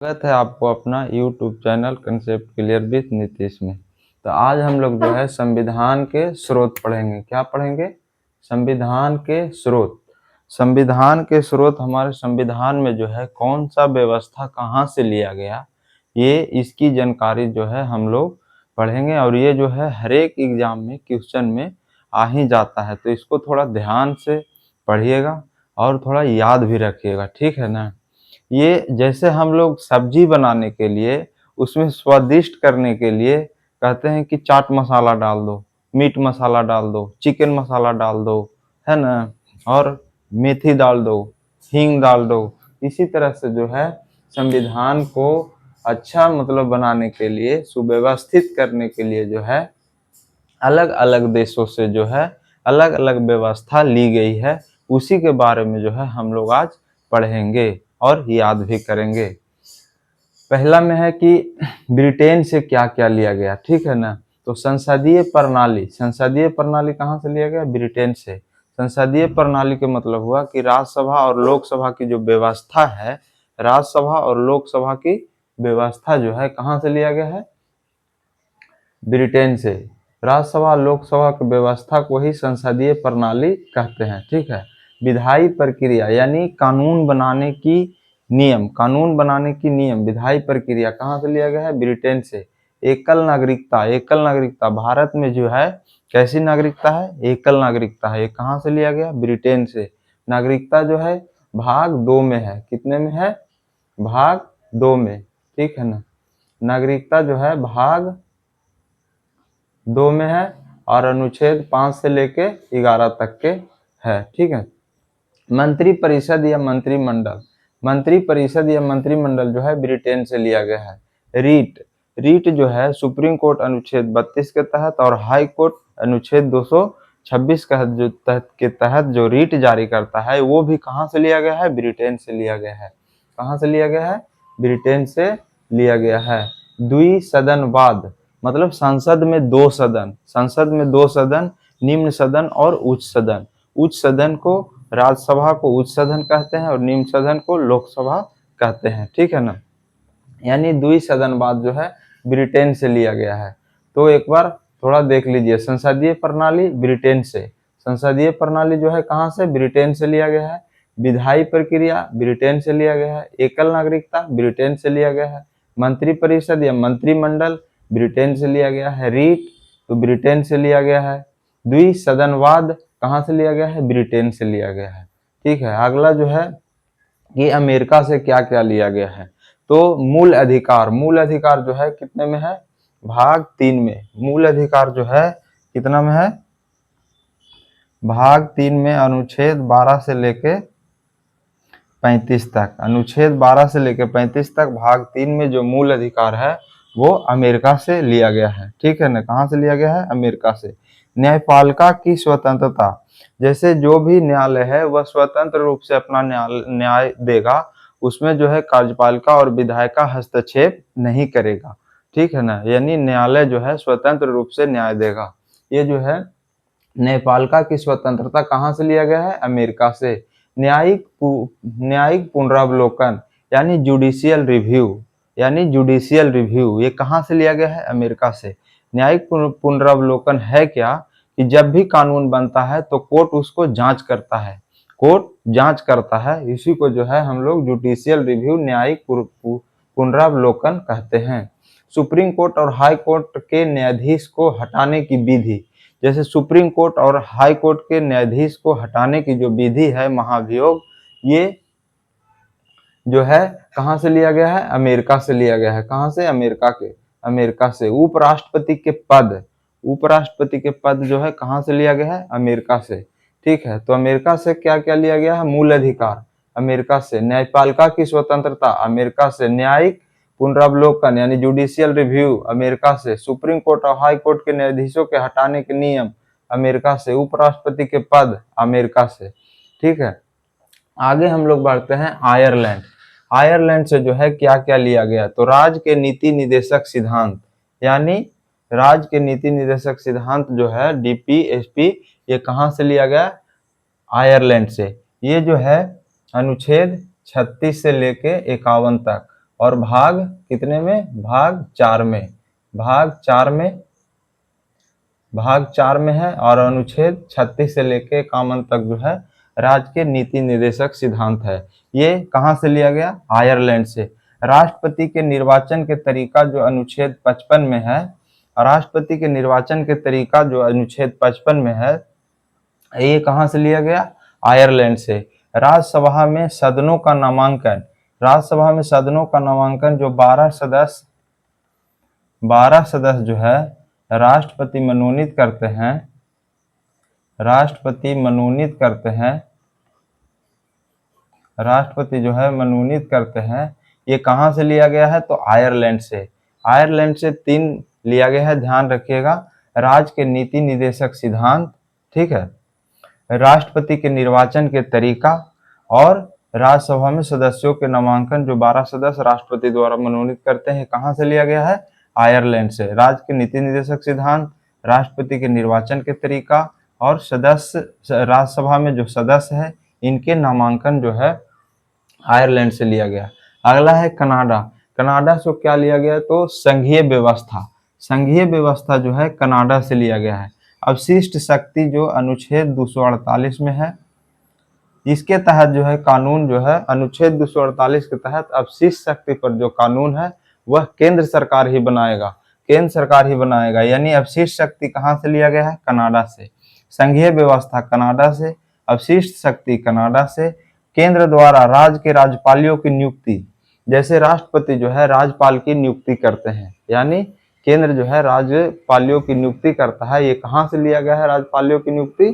स्वागत है आपको अपना YouTube channel concept clear with Nitish में। तो आज हम लोग जो है संविधान के स्रोत पढ़ेंगे। क्या पढ़ेंगे? संविधान के स्रोत। संविधान के स्रोत हमारे संविधान में जो है कौन सा व्यवस्था कहाँ से लिया गया, ये इसकी जानकारी जो है हम लोग पढ़ेंगे। और ये जो है हर एक एग्जाम में क्वेश्चन में आ ही जाता है, तो इसको थोड़ा ध्यान से पढ़िएगा और थोड़ा याद भी रखिएगा, ठीक है ना। ये जैसे हम लोग सब्जी बनाने के लिए उसमें स्वादिष्ट करने के लिए कहते हैं कि चाट मसाला डाल दो, मीट मसाला डाल दो, चिकन मसाला डाल दो, है ना, और मेथी डाल दो, हींग डाल दो। इसी तरह से जो है संविधान को अच्छा मतलब बनाने के लिए, सुव्यवस्थित करने के लिए जो है अलग अलग देशों से जो है अलग अलग व्यवस्था ली गई है। उसी के बारे में जो है हम लोग आज पढ़ेंगे और याद भी करेंगे। पहला में है कि ब्रिटेन से क्या क्या लिया गया, ठीक है ना। तो संसदीय प्रणाली, संसदीय प्रणाली कहाँ से लिया गया? ब्रिटेन से। संसदीय प्रणाली के मतलब हुआ कि राज्यसभा और लोकसभा की जो व्यवस्था है, राज्यसभा और लोकसभा की व्यवस्था जो है कहाँ से लिया गया है? ब्रिटेन से। राज्यसभा लोकसभा की व्यवस्था को ही संसदीय प्रणाली कहते हैं, ठीक है। विधायी प्रक्रिया यानी कानून बनाने की नियम, कानून बनाने की नियम, विधायी प्रक्रिया कहाँ से लिया गया है? ब्रिटेन से। एकल नागरिकता, एकल नागरिकता भारत में जो है कैसी नागरिकता है? एकल नागरिकता है। ये कहाँ से लिया गया? ब्रिटेन से। नागरिकता जो है भाग 2 में है। कितने में है? भाग 2 में, ठीक है ना। नागरिकता जो है भाग 2 में है और अनुच्छेद 5 से लेके 11 तक के है, ठीक है। मंत्री परिषद या मंत्रिमंडल, मंत्री परिषद या मंत्रिमंडल जो है ब्रिटेन से लिया गया है। रीट, रीट जो है सुप्रीम कोर्ट अनुच्छेद 32 के तहत और हाई कोर्ट अनुच्छेद 226 के तहत जो रीट जारी करता है, वो भी कहाँ से लिया गया है? ब्रिटेन से लिया गया है। कहाँ से लिया गया है? ब्रिटेन से लिया गया है। द्विसदनवाद मतलब संसद में 2 सदन, संसद में 2 सदन, निम्न सदन और उच्च सदन। उच्च सदन को, राज्यसभा को उच्च सदन कहते हैं और निम्न सदन को लोकसभा कहते हैं, ठीक है ना। यानी द्विसदनवाद जो है ब्रिटेन से लिया गया है। तो एक बार थोड़ा देख लीजिए, संसदीय प्रणाली ब्रिटेन से, संसदीय प्रणाली जो है कहाँ से? ब्रिटेन से लिया गया है। विधायी प्रक्रिया ब्रिटेन से लिया गया है। एकल नागरिकता ब्रिटेन से लिया गया है। मंत्रिपरिषद या मंत्रिमंडल ब्रिटेन से लिया गया है। रीट तो ब्रिटेन से लिया गया है। द्विसदनवाद कहाँ से लिया गया है? ब्रिटेन से लिया गया है, ठीक है। अगला जो है कि अमेरिका से क्या क्या लिया गया है। तो मूल अधिकार, मूल अधिकार जो है कितने में है? भाग 3 में। मूल अधिकार जो है कितना में है? भाग 3 में अनुच्छेद 12 से लेके 35 तक, अनुच्छेद 12 से लेकर 35 तक भाग 3 में जो मूल अधिकार है वो अमेरिका से लिया गया है, ठीक है ना। कहाँ से लिया गया है? अमेरिका से। न्यायपालिका की स्वतंत्रता, जैसे जो भी न्यायालय है वह स्वतंत्र रूप से अपना न्याय देगा, उसमें जो है कार्यपालिका और विधायिका हस्तक्षेप नहीं करेगा, ठीक है ना। यानी न्यायालय जो है स्वतंत्र रूप से न्याय देगा। ये जो है न्यायपालिका की स्वतंत्रता कहाँ से लिया गया है? अमेरिका से। न्यायिक पुनरावलोकन यानी जुडिशियल रिव्यू, यानी जुडिशियल रिव्यू ये कहाँ से लिया गया है? अमेरिका से। न्यायिक पुनरावलोकन है क्या? कि जब भी कानून बनता है तो कोर्ट उसको जांच करता है, कोर्ट जांच करता है, इसी को जो है हम लोग जुडिशियल रिव्यू, न्यायिक पुनरावलोकन कहते हैं। सुप्रीम कोर्ट और हाई कोर्ट के न्यायाधीश को हटाने की विधि, जैसे सुप्रीम कोर्ट और हाई कोर्ट के न्यायाधीश को हटाने की जो विधि है महाभियोग, ये जो है कहाँ से लिया गया है? अमेरिका से लिया गया है। कहाँ से? अमेरिका के, अमेरिका से। उपराष्ट्रपति के पद, उपराष्ट्रपति के पद जो है कहाँ से लिया गया है? अमेरिका से, ठीक है। तो अमेरिका से क्या क्या लिया गया है? मूल अधिकार अमेरिका से। न्यायपालिका की स्वतंत्रता अमेरिका से। न्यायिक पुनरावलोकन यानी जुडिशियल रिव्यू अमेरिका से। सुप्रीम कोर्ट और हाई कोर्ट के न्यायाधीशों के हटाने के नियम अमेरिका से। उपराष्ट्रपति के पद अमेरिका से, ठीक है। आगे हम लोग बढ़ते हैं आयरलैंड। आयरलैंड से जो है क्या क्या लिया गया? तो राज्य के नीति निदेशक सिद्धांत, यानी राज्य के नीति निदेशक सिद्धांत जो है डीपीएसपी, ये कहाँ से लिया गया? आयरलैंड से। ये जो है अनुच्छेद 36 से लेके 51 तक, और भाग कितने में, भाग 4 में, भाग 4 में है। और अनुच्छेद 36 से लेके 51 तक जो है राज्य के नीति निर्देशक सिद्धांत है। ये कहाँ से लिया गया, आयरलैंड से। राष्ट्रपति के निर्वाचन के तरीका जो अनुच्छेद 55 में है, राष्ट्रपति के निर्वाचन के तरीका जो अनुच्छेद 55 में है, ये कहाँ से लिया गया, आयरलैंड से। राज्यसभा में सदनों का नामांकन, राज्यसभा में सदनों का नामांकन जो 12 सदस्य जो है राष्ट्रपति मनोनीत करते हैं, राष्ट्रपति जो है मनोनीत करते हैं, ये कहाँ से लिया गया है, तो आयरलैंड से। आयरलैंड से 3 लिया गया है, ध्यान रखिएगा। राज्य के नीति निर्देशक सिद्धांत, ठीक है, राष्ट्रपति के निर्वाचन के तरीका और राज्यसभा में सदस्यों के नामांकन जो 12 सदस्य राष्ट्रपति द्वारा मनोनीत करते हैं, कहाँ से लिया गया है, आयरलैंड से। राज्य के नीति निर्देशक सिद्धांत, राष्ट्रपति के निर्वाचन के तरीका और सदस्य, राज्यसभा में जो सदस्य है इनके नामांकन जो है आयरलैंड से लिया गया। अगला है कनाडा। कनाडा से क्या लिया गया, तो संघीय व्यवस्था, संघीय व्यवस्था जो है कनाडा से लिया गया है। अवशिष्ट शक्ति जो अनुच्छेद 248 में है, इसके तहत जो है कानून जो है अनुच्छेद 248 के तहत अवशिष्ट शक्ति पर जो कानून है वह केंद्र सरकार ही बनाएगा, केंद्र सरकार ही बनाएगा। यानी अवशिष्ट शक्ति कहाँ से लिया गया है, कनाडा से। संघीय व्यवस्था कनाडा से, अवशिष्ट शक्ति कनाडा से। केंद्र द्वारा राज्य के राज्यपालियों की नियुक्ति, जैसे राष्ट्रपति जो है राज्यपाल की नियुक्ति करते हैं, यानी केंद्र जो है राज्यपालियों की नियुक्ति करता है। ये कहाँ से लिया गया है राज्यपालियों की नियुक्ति,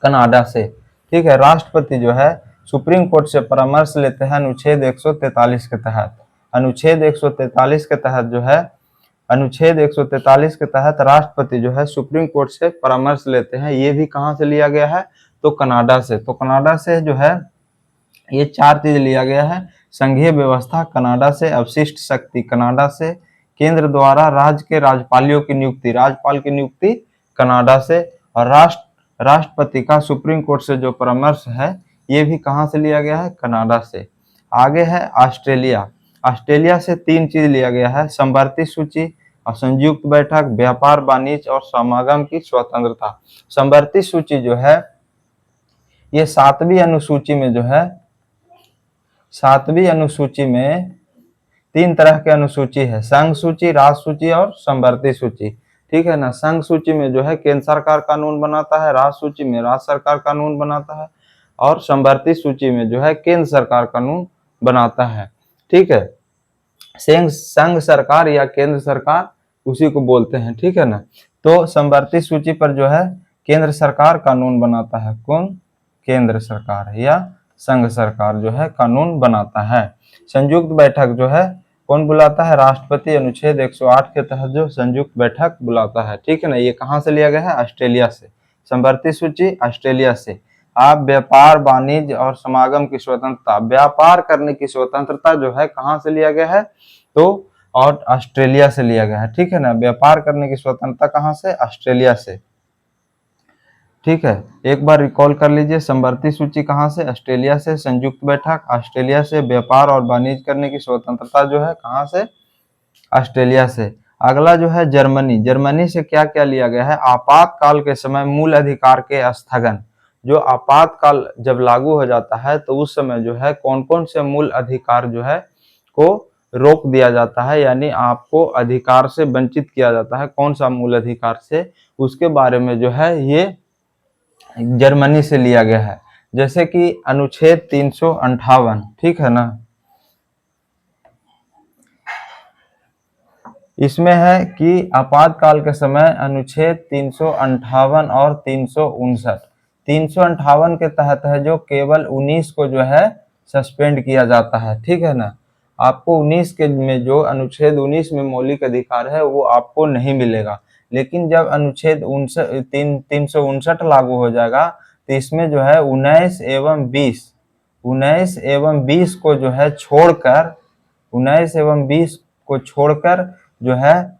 कनाडा से, ठीक है। राष्ट्रपति जो है सुप्रीम कोर्ट से परामर्श लेते हैं अनुच्छेद 143 के तहत। अनुच्छेद 143 के तहत जो है, अनुच्छेद 143 के तहत राष्ट्रपति जो है सुप्रीम कोर्ट से परामर्श लेते हैं। ये भी कहाँ से लिया गया है, तो कनाडा से। तो कनाडा से जो है ये 4 चीज लिया गया है, संघीय व्यवस्था कनाडा से, अवशिष्ट शक्ति कनाडा से, केंद्र द्वारा राज्य के राज्यपालियों की नियुक्ति, राज्यपाल की नियुक्ति कनाडा से, और राष्ट्रपति का सुप्रीम कोर्ट से जो परामर्श है ये भी कहाँ से लिया गया है, कनाडा से। आगे है ऑस्ट्रेलिया। ऑस्ट्रेलिया से 3 चीज लिया गया है, समवर्ती सूची और संयुक्त बैठक, व्यापार वाणिज्य और समागम की स्वतंत्रता। समवर्ती सूची जो है ये 7वीं अनुसूची में जो है, 7वीं अनुसूची में 3 तरह के अनुसूची है, संघ सूची, राज्य सूची और समवर्ती सूची, ठीक है ना। संघ सूची में जो है केंद्र सरकार कानून बनाता है, राज्य सूची में राज्य सरकार कानून बनाता है, और समवर्ती सूची में जो है केंद्र सरकार कानून बनाता है, ठीक है। संघ सरकार या केंद्र सरकार उसी को बोलते हैं, ठीक है ना। तो समवर्ती सूची पर जो है केंद्र सरकार कानून बनाता है, कौन, केंद्र सरकार, या संघ सरकार जो है कानून बनाता है। संयुक्त बैठक जो है कौन बुलाता है, राष्ट्रपति, अनुच्छेद 108 के तहत जो संयुक्त बैठक बुलाता है, ठीक है ना। ये कहाँ से लिया गया है, ऑस्ट्रेलिया से। समवर्ती सूची ऑस्ट्रेलिया से। आप व्यापार वाणिज्य और समागम की स्वतंत्रता, व्यापार करने की स्वतंत्रता जो है कहाँ से लिया गया है, तो और ऑस्ट्रेलिया से लिया गया है, ठीक है ना। व्यापार करने की स्वतंत्रता कहाँ से, ऑस्ट्रेलिया से, ठीक है। एक बार रिकॉल कर लीजिए, समवर्ती सूची कहाँ से, ऑस्ट्रेलिया से, संयुक्त बैठक ऑस्ट्रेलिया से, व्यापार और वाणिज्य करने की स्वतंत्रता जो है कहाँ से, ऑस्ट्रेलिया से। अगला जो है जर्मनी। जर्मनी से क्या क्या लिया गया है, आपातकाल के समय मूल अधिकार के स्थगन। जो आपातकाल जब लागू हो जाता है तो उस समय जो है कौन कौन से मूल अधिकार जो है को रोक दिया जाता है, यानी आपको अधिकार से वंचित किया जाता है, कौन सा मूल अधिकार से, उसके बारे में जो है ये जर्मनी से लिया गया है। जैसे कि अनुच्छेद 358, ठीक है ना, इसमें है कि आपातकाल के समय अनुच्छेद 358 और 359, 358 के तहत है जो केवल 19 को जो है सस्पेंड किया जाता है, ठीक है ना। आपको 19 के में जो अनुच्छेद 19 में मौलिक अधिकार है वो आपको नहीं मिलेगा, लेकिन जब अनुच्छेद 359 लागू हो जाएगा तो इसमें जो है 19 एवं 20 को जो है छोड़कर, 19 एवं 20 को छोड़कर जो है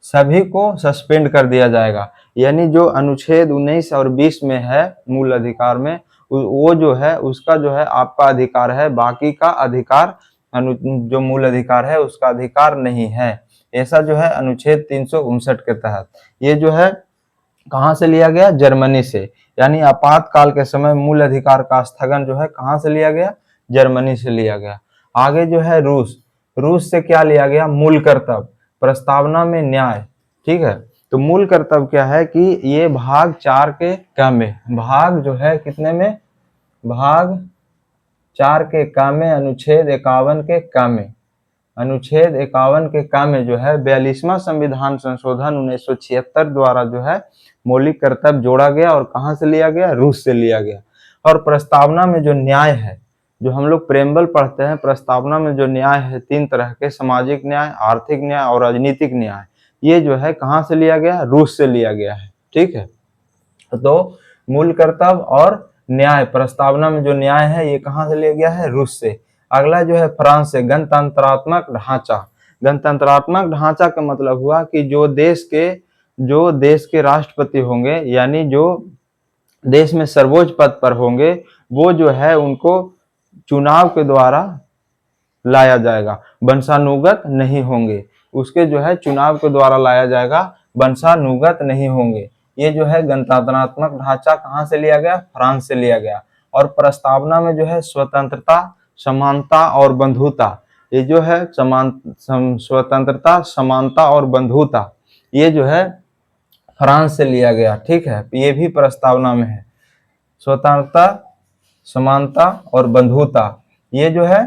सभी को सस्पेंड कर दिया जाएगा। यानी जो अनुच्छेद 19 और 20 में है मूल अधिकार में, वो जो है उसका जो है आपका अधिकार है, बाकी का अधिकार जो मूल अधिकार है उसका अधिकार नहीं है। ऐसा जो है अनुच्छेद 359 के तहत ये जो है कहाँ से लिया गया? जर्मनी से। यानी आपातकाल के समय मूल अधिकार का स्थगन जो है कहाँ से लिया गया? जर्मनी से लिया गया। आगे जो है रूस से क्या लिया गया? मूल कर्तव्य, प्रस्तावना में न्याय। ठीक है, तो मूल कर्तव्य क्या है कि ये भाग 4 के क में, भाग जो है कितने में? भाग 4 के क में अनुच्छेद 51 के क में, अनुच्छेद 51 के क में जो है 42वां संविधान संशोधन 1976 द्वारा जो है मौलिक कर्तव्य जोड़ा गया और कहाँ से लिया गया? रूस से लिया गया। और प्रस्तावना में जो न्याय है, जो हम लोग प्रेम्बल पढ़ते हैं, प्रस्तावना में जो न्याय है 3 तरह के, सामाजिक न्याय, आर्थिक न्याय और राजनीतिक न्याय, ये जो है कहाँ से लिया गया? रूस से लिया गया है। ठीक है, तो मूल कर्तव्य और न्याय, प्रस्तावना में जो न्याय है ये कहाँ से लिया गया है? रूस से। अगला जो है फ्रांस से, गणतंत्रात्मक ढांचा। गणतंत्रात्मक ढांचा का मतलब हुआ कि जो देश के राष्ट्रपति होंगे, यानी जो देश में सर्वोच्च पद पर होंगे, वो जो है उनको चुनाव के द्वारा लाया जाएगा, वंशानुगत नहीं होंगे। उसके जो है चुनाव के द्वारा लाया जाएगा, वंशानुगत नहीं होंगे। ये जो है गणतंत्रात्मक ढांचा कहाँ से लिया गया? फ्रांस से लिया गया। और प्रस्तावना में जो है स्वतंत्रता, समानता और बंधुता, ये जो है स्वतंत्रता, समानता और बंधुता, ये जो है फ्रांस से लिया गया। ठीक है, ये भी प्रस्तावना में है। स्वतंत्रता, समानता और बंधुता, ये जो है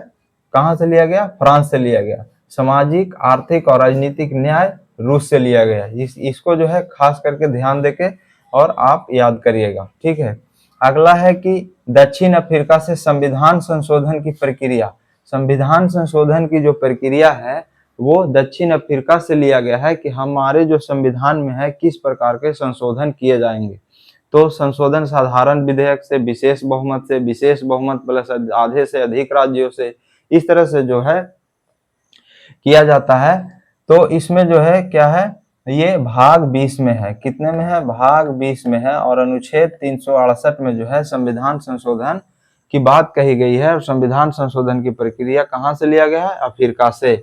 कहाँ से लिया गया? फ्रांस से लिया गया। सामाजिक, आर्थिक और राजनीतिक न्याय रूस से लिया गया। इसको जो है खास करके ध्यान देके और आप याद करिएगा। ठीक है, अगला है कि दक्षिण अफ्रीका से संविधान संशोधन की प्रक्रिया। संविधान संशोधन की जो प्रक्रिया है वो दक्षिण अफ्रीका से लिया गया है कि हमारे जो संविधान में है किस प्रकार के संशोधन किए जाएंगे। तो संशोधन साधारण विधेयक से, विशेष बहुमत से, विशेष बहुमत प्लस आधे से अधिक राज्यों से, इस तरह से जो है किया जाता है। तो इसमें जो है क्या है? ये भाग 20 में है। कितने में है? भाग 20 में है। और अनुच्छेद 368 में जो है संविधान संशोधन की बात कही गई है। और संविधान संशोधन की प्रक्रिया कहाँ से लिया गया है? अफ्रीका से।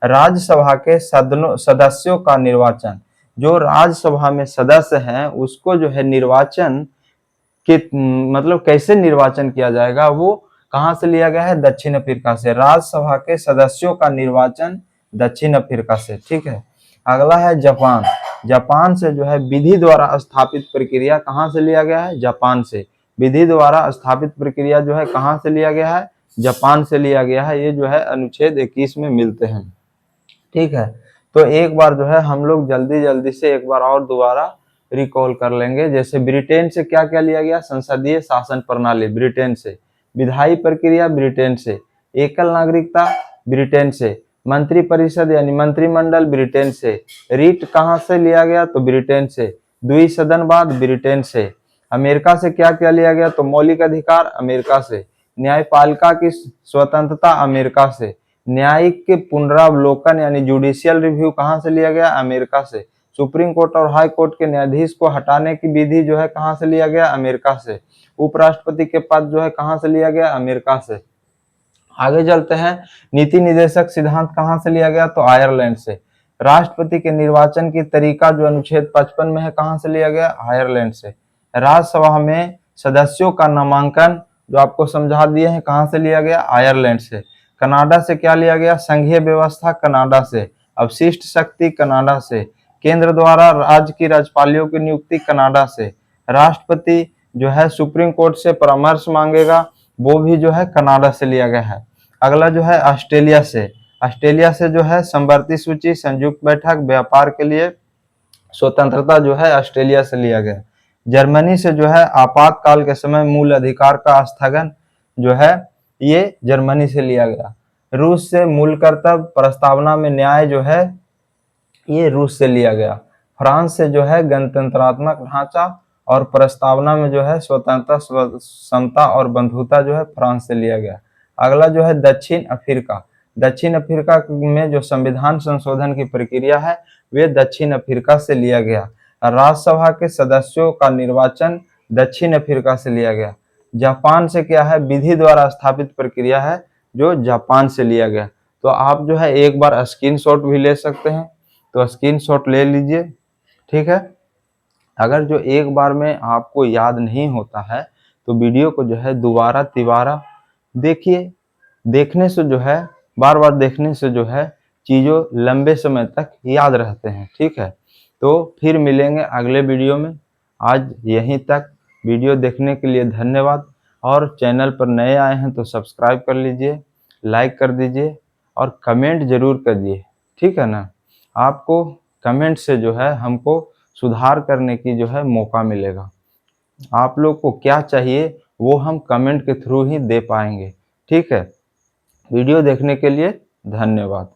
राज्यसभा के सदस्यों का निर्वाचन, जो राज्यसभा में सदस्य हैं उसको जो है निर्वाचन कि मतलब कैसे निर्वाचन किया जाएगा, वो कहाँ से लिया गया है? दक्षिण अफ्रीका से। राज्यसभा के सदस्यों का निर्वाचन दक्षिण अफ्रीका से। ठीक है, अगला है जापान। जापान से जो है विधि द्वारा स्थापित प्रक्रिया कहाँ से लिया गया है? जापान से। विधि द्वारा स्थापित प्रक्रिया जो है कहाँ से लिया गया है? जापान से लिया गया है। ये जो है अनुच्छेद 21 में मिलते हैं। ठीक है, तो एक बार जो है हम लोग जल्दी से एक बार और दोबारा रिकॉल कर लेंगे। जैसे ब्रिटेन से क्या क्या लिया गया? संसदीय शासन प्रणाली ब्रिटेन से, विधायी प्रक्रिया ब्रिटेन से, एकल नागरिकता ब्रिटेन से, मंत्री परिषद यानी मंत्रिमंडल ब्रिटेन से, रीट कहाँ से लिया गया? तो ब्रिटेन से, द्विसदनवाद ब्रिटेन से। अमेरिका से क्या क्या लिया गया? तो मौलिक अधिकार अमेरिका से, न्यायपालिका की स्वतंत्रता अमेरिका से, न्यायिक के पुनरावलोकन यानी जुडिशियल रिव्यू कहाँ से लिया गया? अमेरिका से। सुप्रीम कोर्ट और हाई कोर्ट के न्यायाधीश को हटाने की विधि जो है कहाँ से लिया गया? अमेरिका से। उपराष्ट्रपति के पद जो है कहाँ से लिया गया? अमेरिका से। आगे चलते हैं, नीति निर्देशक सिद्धांत कहाँ से लिया गया? तो आयरलैंड से। राष्ट्रपति के निर्वाचन की तरीका जो अनुच्छेद 55 में है कहाँ से लिया गया? आयरलैंड से। राज्यसभा में सदस्यों का नामांकन जो आपको समझा दिए हैं कहाँ से लिया गया? आयरलैंड से। कनाडा से क्या लिया गया? संघीय व्यवस्था कनाडा से। अवशिष्ट शक्ति कनाडा से। केंद्र द्वारा राज्य की राज्यपालों की नियुक्ति कनाडा से। राष्ट्रपति जो है सुप्रीम कोर्ट से परामर्श मांगेगा, वो भी जो है कनाडा से लिया गया है। अगला जो है ऑस्ट्रेलिया से। ऑस्ट्रेलिया से जो है समवर्ती सूची, संयुक्त बैठक, व्यापार के लिए स्वतंत्रता जो है ऑस्ट्रेलिया से लिया गया। जर्मनी से जो है आपातकाल के समय मूल अधिकार का स्थगन जो है ये जर्मनी से लिया गया। रूस से मूल कर्तव्य, प्रस्तावना में न्याय जो है ये रूस से लिया गया। फ्रांस से जो है गणतंत्रात्मक ढांचा और प्रस्तावना में जो है स्वतंत्रता, समता और बंधुता जो है फ्रांस से लिया गया। अगला जो है दक्षिण अफ्रीका। दक्षिण अफ्रीका में जो संविधान संशोधन की प्रक्रिया है वे दक्षिण अफ्रीका से लिया गया। राज्यसभा के सदस्यों का निर्वाचन दक्षिण अफ्रीका से लिया गया। जापान से क्या है, विधि द्वारा स्थापित प्रक्रिया है जो जापान से लिया गया। तो आप जो है एक बार स्क्रीनशॉट भी ले सकते हैं, तो स्क्रीनशॉट ले लीजिए, ठीक है। अगर जो एक बार में आपको याद नहीं होता है तो वीडियो को जो है दोबारा तिबारा देखिए। देखने से जो है, बार बार देखने से जो है चीज़ों लंबे समय तक याद रहते हैं, ठीक है। तो फिर मिलेंगे अगले वीडियो में। आज यहीं तक। वीडियो देखने के लिए धन्यवाद। और चैनल पर नए आए हैं तो सब्सक्राइब कर लीजिए, लाइक कर दीजिए और कमेंट जरूर कर दिए, ठीक है ना। आपको कमेंट से जो है हमको सुधार करने की जो है मौका मिलेगा। आप लोग को क्या चाहिए वो हम कमेंट के थ्रू ही दे पाएंगे, ठीक है। वीडियो देखने के लिए धन्यवाद।